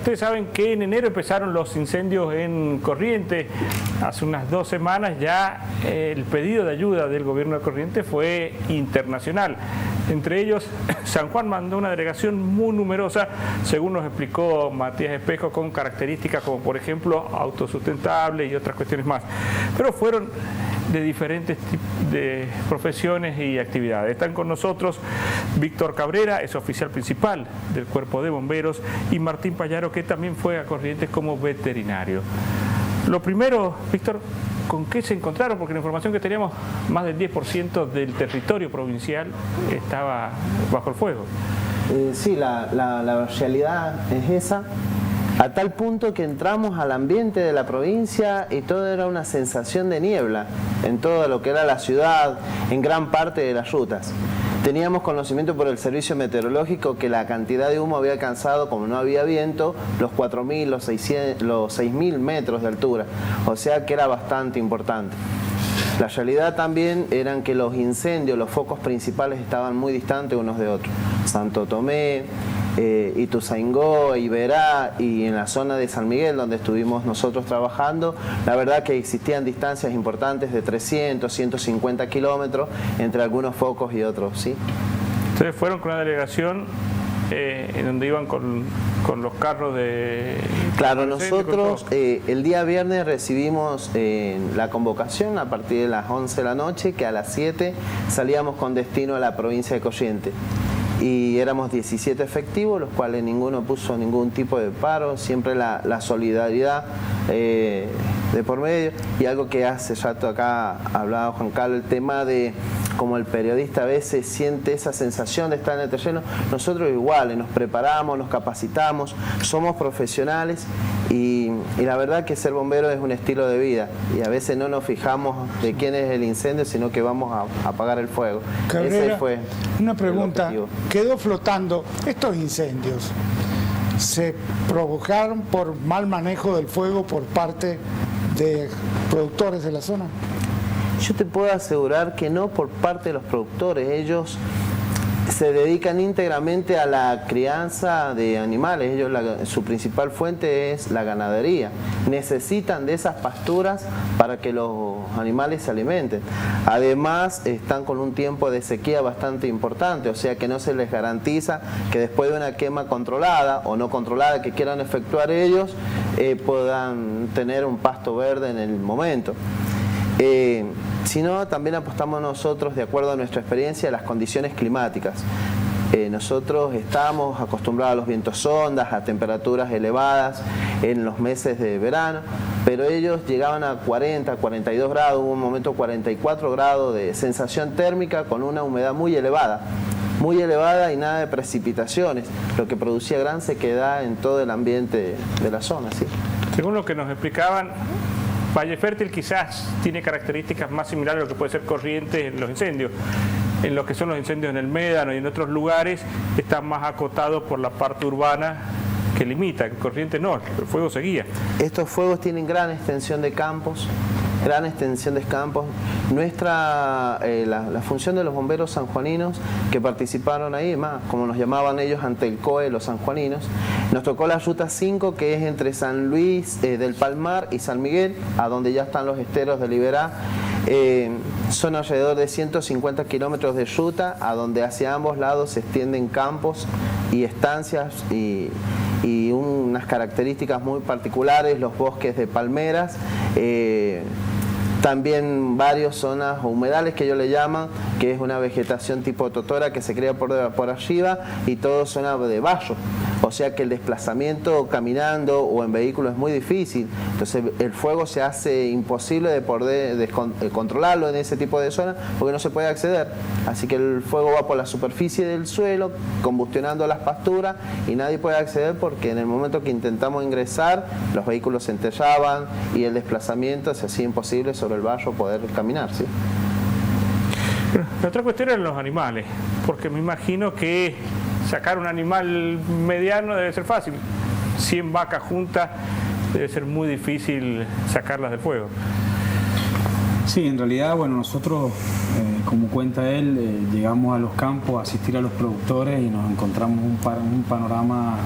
Ustedes saben que en enero empezaron los incendios en Corrientes. Hace unas 2 semanas ya el pedido de ayuda del gobierno de Corrientes fue internacional. Entre ellos, San Juan mandó una delegación muy numerosa, según nos explicó Matías Espejo, con características como, por ejemplo, autosustentable y otras cuestiones más. Pero fueron de diferentes de profesiones y actividades. Están con nosotros Víctor Cabrera, es oficial principal del Cuerpo de Bomberos, y Martín Payaro, que también fue a Corrientes como veterinario. Lo primero, Víctor, ¿con qué se encontraron? Porque la información que teníamos, más del 10% del territorio provincial estaba bajo el fuego. Sí, la realidad es esa. A tal punto que entramos al ambiente de la provincia y todo era una sensación de niebla en todo lo que era la ciudad, en gran parte de las rutas. Teníamos conocimiento por el servicio meteorológico que la cantidad de humo había alcanzado, como no había viento, los 4.000, los 6.000 metros de altura, o sea que era bastante importante. La realidad también eran que los incendios, los focos principales estaban muy distantes unos de otros. Santo Tomé, Ituzaingó, Iberá y en la zona de San Miguel donde estuvimos nosotros trabajando, la verdad que existían distancias importantes de 300, 150 kilómetros entre algunos focos y otros, ¿sí? Ustedes fueron con una delegación en donde iban con los carros de... Claro, nosotros el día viernes recibimos la convocación a partir de las 11 de la noche, que a las 7 salíamos con destino a la provincia de Corrientes. Y éramos 17 efectivos, los cuales ninguno puso ningún tipo de paro, siempre la solidaridad de por medio. Y algo que hace rato acá hablaba Juan Carlos, el tema de como el periodista a veces siente esa sensación de estar en el terreno, nosotros iguales, nos preparamos, nos capacitamos, somos profesionales y la verdad que ser bombero es un estilo de vida y a veces no nos fijamos de quién es el incendio, sino que vamos a apagar el fuego. Cabrera, ese fue una pregunta, quedó flotando, estos incendios se provocaron por mal manejo del fuego por parte de productores de la zona. Yo te puedo asegurar que no por parte de los productores, ellos se dedican íntegramente a la crianza de animales, ellos su principal fuente es la ganadería, necesitan de esas pasturas para que los animales se alimenten. Además están con un tiempo de sequía bastante importante, o sea que no se les garantiza que después de una quema controlada o no controlada que quieran efectuar ellos, puedan tener un pasto verde en el momento. Sino también apostamos nosotros, de acuerdo a nuestra experiencia, a las condiciones climáticas. Nosotros estamos acostumbrados a los vientos ondas, a temperaturas elevadas en los meses de verano, pero ellos llegaban a 40, 42 grados, hubo un momento 44 grados de sensación térmica con una humedad muy elevada y nada de precipitaciones, lo que producía gran sequedad en todo el ambiente de la zona. ¿Sí? Según lo que nos explicaban, Valle Fértil quizás tiene características más similares a lo que puede ser Corrientes en los incendios. En lo que son los incendios en el Médano y en otros lugares están más acotados por la parte urbana que limita. En Corrientes no, el fuego seguía. Estos fuegos tienen gran extensión de campos. La función de los bomberos sanjuaninos que participaron ahí, más como nos llamaban ellos ante el COE, los sanjuaninos, nos tocó la ruta 5, que es entre San Luis del Palmar y San Miguel, a donde ya están los esteros de Liberá. Son alrededor de 150 kilómetros de ruta, a donde hacia ambos lados se extienden campos y estancias y unas características muy particulares, los bosques de palmeras, también varias zonas humedales que ellos le llaman, que es una vegetación tipo totora que se crea por arriba y todo zona de barro. O sea que el desplazamiento caminando o en vehículo es muy difícil. Entonces el fuego se hace imposible de poder controlarlo en ese tipo de zonas porque no se puede acceder. Así que el fuego va por la superficie del suelo, combustionando las pasturas y nadie puede acceder porque en el momento que intentamos ingresar, los vehículos se enterraban y el desplazamiento se hacía imposible sobre el barro poder caminar. ¿Sí? La otra cuestión eran los animales, porque me imagino que sacar un animal mediano debe ser fácil. 100 vacas juntas debe ser muy difícil sacarlas del fuego. Sí, en realidad, bueno, nosotros, como cuenta él, llegamos a los campos a asistir a los productores y nos encontramos un panorama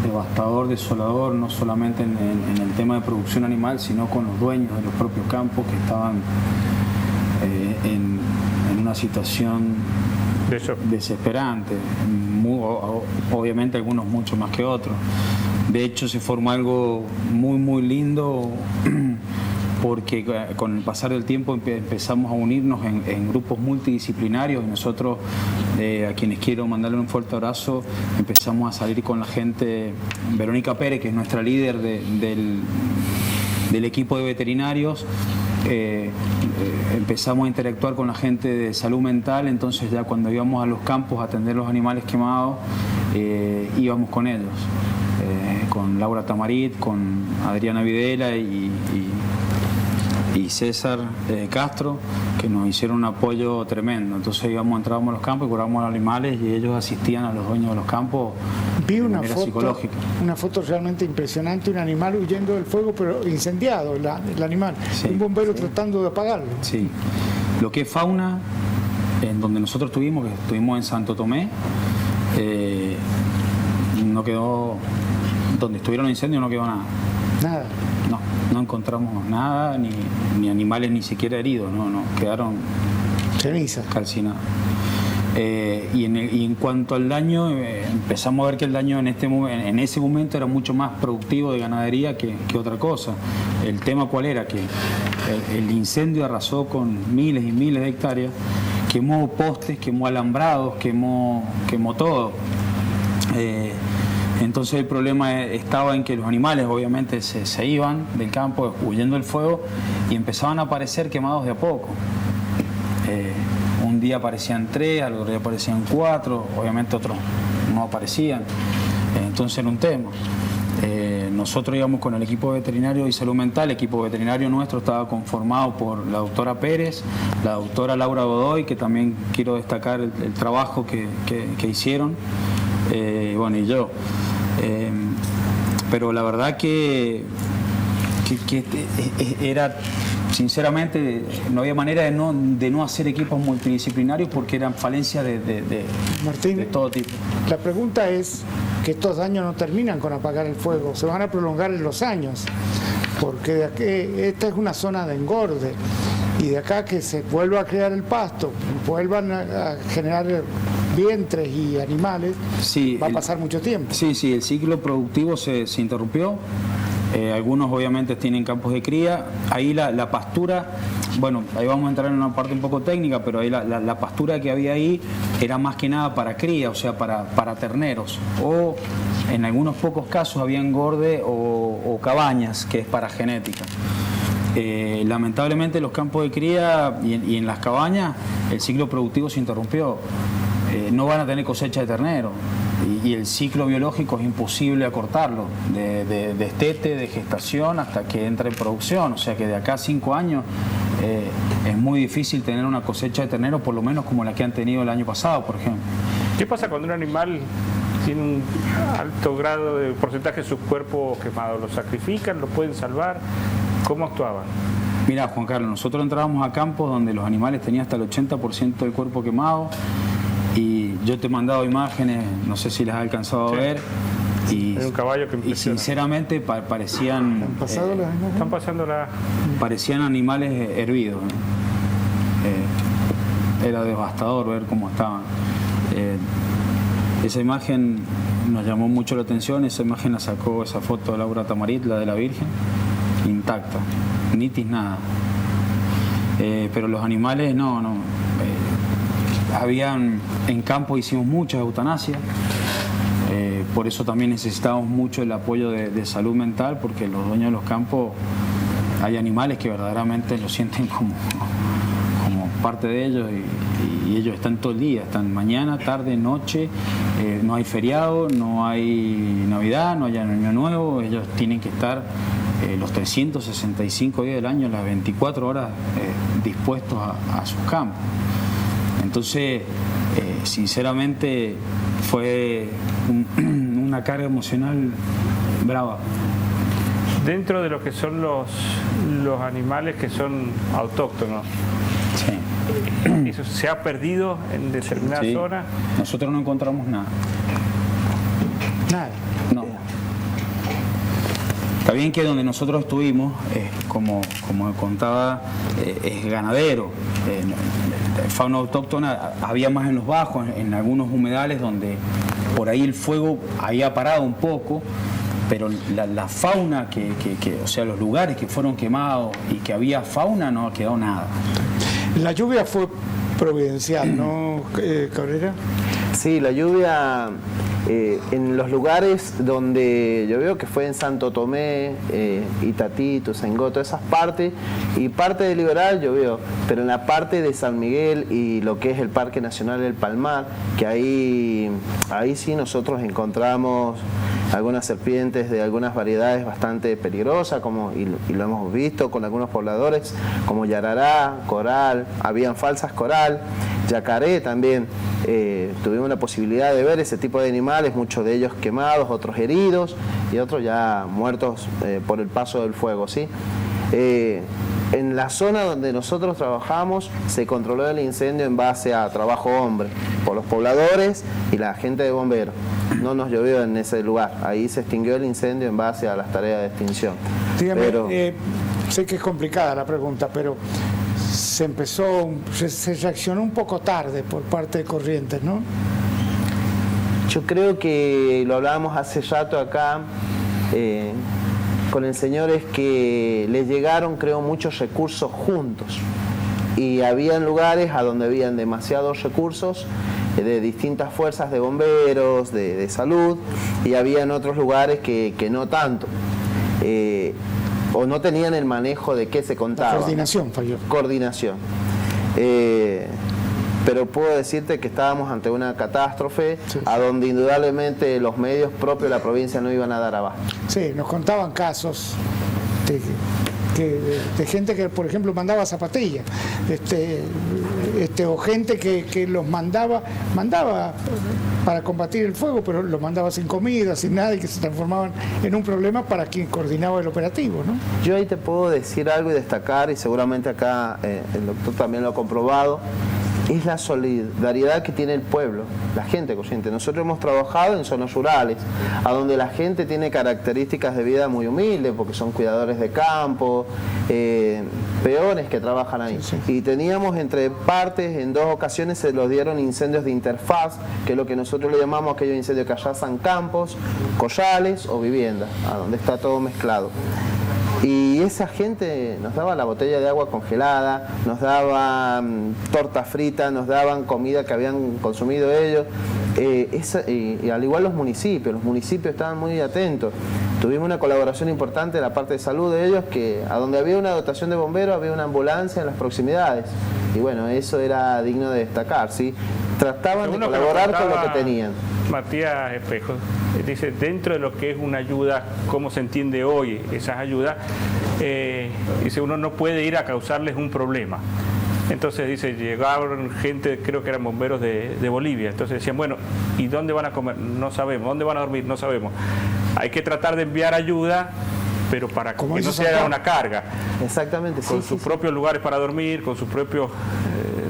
devastador, desolador, no solamente en el tema de producción animal, sino con los dueños de los propios campos que estaban en una situación desesperante, obviamente algunos mucho más que otros. De hecho se formó algo muy lindo porque con el pasar del tiempo empezamos a unirnos en grupos multidisciplinarios y nosotros, a quienes quiero mandarle un fuerte abrazo, empezamos a salir con la gente. Verónica Pérez, que es nuestra líder del equipo de veterinarios, empezamos a interactuar con la gente de salud mental, entonces ya cuando íbamos a los campos a atender los animales quemados, íbamos con ellos, con Laura Tamarit, con Adriana Videla y César Castro, que nos hicieron un apoyo tremendo. Entonces entrábamos a los campos y curábamos a los animales y ellos asistían a los dueños de los campos. Vi una foto realmente impresionante, un animal huyendo del fuego pero incendiado, el animal, sí, un bombero tratando de apagarlo. Sí, lo que es fauna, en donde nosotros estuvimos en Santo Tomé, no quedó, donde estuvieron los incendios no quedó nada. Nada. No encontramos nada, ni animales ni siquiera heridos, no, quedaron cenizas, calcinados. Y en cuanto al daño, empezamos a ver que el daño en ese momento era mucho más productivo de ganadería que otra cosa. El tema cuál era, que el incendio arrasó con miles y miles de hectáreas, quemó postes, quemó alambrados, quemó todo. Entonces el problema estaba en que los animales obviamente se iban del campo huyendo del fuego y empezaban a aparecer quemados de a poco. Un día aparecían 3, al otro día aparecían 4, obviamente otros no aparecían. Entonces era un tema. Nosotros íbamos con el equipo veterinario y salud mental. El equipo veterinario nuestro estaba conformado por la doctora Pérez, la doctora Laura Godoy, que también quiero destacar el trabajo que hicieron, y yo. Pero la verdad que era, sinceramente, no había manera de no hacer equipos multidisciplinarios porque eran falencias Martín, de todo tipo. La pregunta es que estos daños no terminan con apagar el fuego, se van a prolongar en los años, porque de aquí, esta es una zona de engorde y de acá que se vuelva a crear el pasto, vuelvan a generar vientres y animales, sí, va a pasar mucho tiempo. Sí, el ciclo productivo se interrumpió. Algunos obviamente tienen campos de cría. Ahí la pastura, bueno, ahí vamos a entrar en una parte un poco técnica, pero ahí la pastura que había ahí era más que nada para cría, o sea, para terneros. O en algunos pocos casos había engorde o cabañas, que es para genética. Lamentablemente los campos de cría y en las cabañas el ciclo productivo se interrumpió. No van a tener cosecha de ternero y el ciclo biológico es imposible acortarlo de destete, de gestación hasta que entre en producción, o sea que de acá a 5 años es muy difícil tener una cosecha de ternero, por lo menos como la que han tenido el año pasado, por ejemplo. ¿Qué pasa cuando un animal tiene un alto grado de porcentaje de su cuerpo quemado? ¿Lo sacrifican? ¿Lo pueden salvar? ¿Cómo actuaban? Mira, Juan Carlos, nosotros entrábamos a campos donde los animales tenían hasta el 80% del cuerpo quemado. Y yo te he mandado imágenes, no sé si las has alcanzado a ver. Y, un caballo que y sinceramente parecían. ¿Están pasando parecían animales hervidos. Era devastador ver cómo estaban. Esa imagen nos llamó mucho la atención. Esa imagen la sacó, esa foto de Laura Tamarit, la de la Virgen, intacta, nitis nada. Pero los animales no. Habían en campo, hicimos muchas eutanasias, por eso también necesitábamos mucho el apoyo de salud mental, porque los dueños de los campos, hay animales que verdaderamente lo sienten como parte de ellos y ellos están todo el día, están mañana, tarde, noche, no hay feriado, no hay Navidad, no hay Año Nuevo, ellos tienen que estar los 365 días del año, las 24 horas dispuestos a sus campos. Entonces, sinceramente, fue una carga emocional brava. Dentro de lo que son los animales que son autóctonos, sí. ¿Eso se ha perdido en determinadas zonas? Nosotros no encontramos nada. Nada. No. Está bien que donde nosotros estuvimos, como contaba, es ganadero, fauna autóctona había más en los bajos, en algunos humedales donde por ahí el fuego había parado un poco, pero la fauna, o sea, los lugares que fueron quemados y que había fauna, no ha quedado nada. La lluvia fue providencial, ¿no, Cabrera? Sí, la lluvia en los lugares donde yo veo que fue en Santo Tomé, Itatí, Ituzaingó, todas esas partes, y parte de Liberal llovió, pero en la parte de San Miguel y lo que es el Parque Nacional del Palmar, que ahí sí nosotros encontramos algunas serpientes de algunas variedades bastante peligrosas, y lo hemos visto con algunos pobladores, como yarará, coral, habían falsas coral, yacaré también. Tuvimos la posibilidad de ver ese tipo de animales, muchos de ellos quemados, otros heridos y otros ya muertos por el paso del fuego, ¿sí? En la zona donde nosotros trabajamos se controló el incendio en base a trabajo hombre, por los pobladores y la gente de bomberos. No nos llovió en ese lugar, ahí se extinguió el incendio en base a las tareas de extinción. Dígame, pero, sé que es complicada la pregunta, pero se reaccionó un poco tarde por parte de Corrientes, ¿no? yo creo que lo hablábamos hace rato acá con el señor, es que les llegaron, creo, muchos recursos juntos, y habían lugares a donde habían demasiados recursos de distintas fuerzas de bomberos, de salud, y habían otros lugares que no tanto, o no tenían el manejo de qué se contaba. La coordinación falló. Coordinación. Pero puedo decirte que estábamos ante una catástrofe, sí, a donde indudablemente los medios propios de la provincia no iban a dar abasto. Sí, nos contaban casos de gente que, por ejemplo, mandaba zapatillas, o gente que los mandaba para combatir el fuego, pero los mandaba sin comida, sin nada, y que se transformaban en un problema para quien coordinaba el operativo, ¿no? Yo ahí te puedo decir algo y destacar, y seguramente acá el doctor también lo ha comprobado, es la solidaridad que tiene el pueblo, la gente Corrientes. Nosotros hemos trabajado en zonas rurales, a donde la gente tiene características de vida muy humildes, porque son cuidadores de campo, peones que trabajan ahí. Sí, sí. Y teníamos entre partes, en 2 ocasiones se los dieron incendios de interfaz, que es lo que nosotros le llamamos aquellos incendios que arrasan campos, corrales o viviendas, a donde está todo mezclado. Y esa gente nos daba la botella de agua congelada, nos daban torta frita, nos daban comida que habían consumido ellos, y al igual los municipios estaban muy atentos. Tuvimos una colaboración importante de la parte de salud de ellos, que a donde había una dotación de bomberos había una ambulancia en las proximidades, y bueno, eso era digno de destacar, ¿sí? Trataban de colaborar con lo que tenían. Matías Espejo dice, dentro de lo que es una ayuda, cómo se entiende hoy esas ayudas, dice, uno no puede ir a causarles un problema. Entonces dice, llegaron gente, creo que eran bomberos de Bolivia, entonces decían, bueno, ¿y dónde van a comer? No sabemos. ¿Dónde van a dormir? No sabemos. Hay que tratar de enviar ayuda, pero para que no se haga una carga. Exactamente, sí. Con sus propios lugares para dormir, con su propia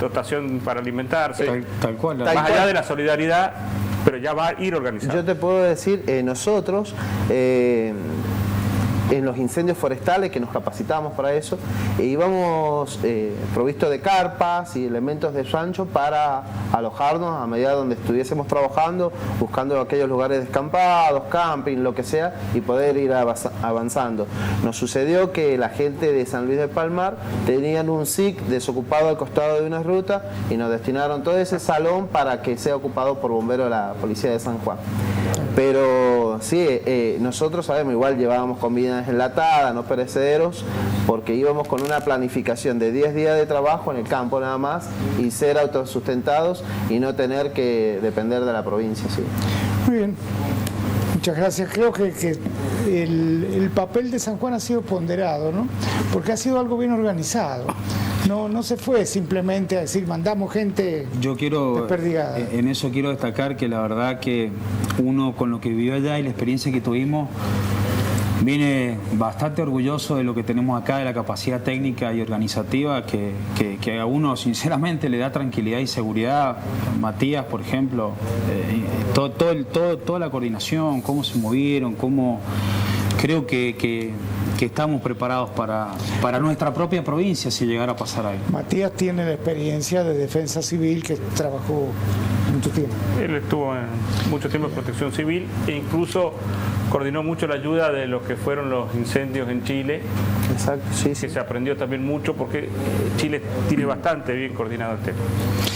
dotación para alimentarse. Tal cual. Más allá de la solidaridad, pero ya va a ir organizado. Yo te puedo decir, nosotros, en los incendios forestales, que nos capacitamos para eso, íbamos provistos de carpas y elementos de rancho para alojarnos a medida donde estuviésemos trabajando, buscando aquellos lugares descampados, camping, lo que sea, y poder ir avanzando. Nos sucedió que la gente de San Luis del Palmar tenían un SIC desocupado al costado de una ruta, y nos destinaron todo ese salón para que sea ocupado por bomberos de la Policía de San Juan. Pero sí, nosotros sabemos, igual llevábamos comidas enlatadas, no perecederos, porque íbamos con una planificación de 10 días de trabajo en el campo nada más, y ser autosustentados y no tener que depender de la provincia. Sí. Muy bien, muchas gracias. Creo que el papel de San Juan ha sido ponderado, ¿no? Porque ha sido algo bien organizado. No se fue simplemente a decir, mandamos gente desperdigada. En eso quiero destacar que la verdad que uno, con lo que vivió allá y la experiencia que tuvimos, viene bastante orgulloso de lo que tenemos acá, de la capacidad técnica y organizativa que a uno sinceramente le da tranquilidad y seguridad. Matías, por ejemplo, toda la coordinación, cómo se movieron, cómo creo que estamos preparados para nuestra propia provincia si llegara a pasar algo. Matías tiene la experiencia de defensa civil, que trabajó mucho tiempo. Él estuvo mucho tiempo en protección civil e incluso coordinó mucho la ayuda de los que fueron los incendios en Chile. Exacto, sí, sí. Que se aprendió también mucho porque Chile tiene bastante bien coordinado el tema.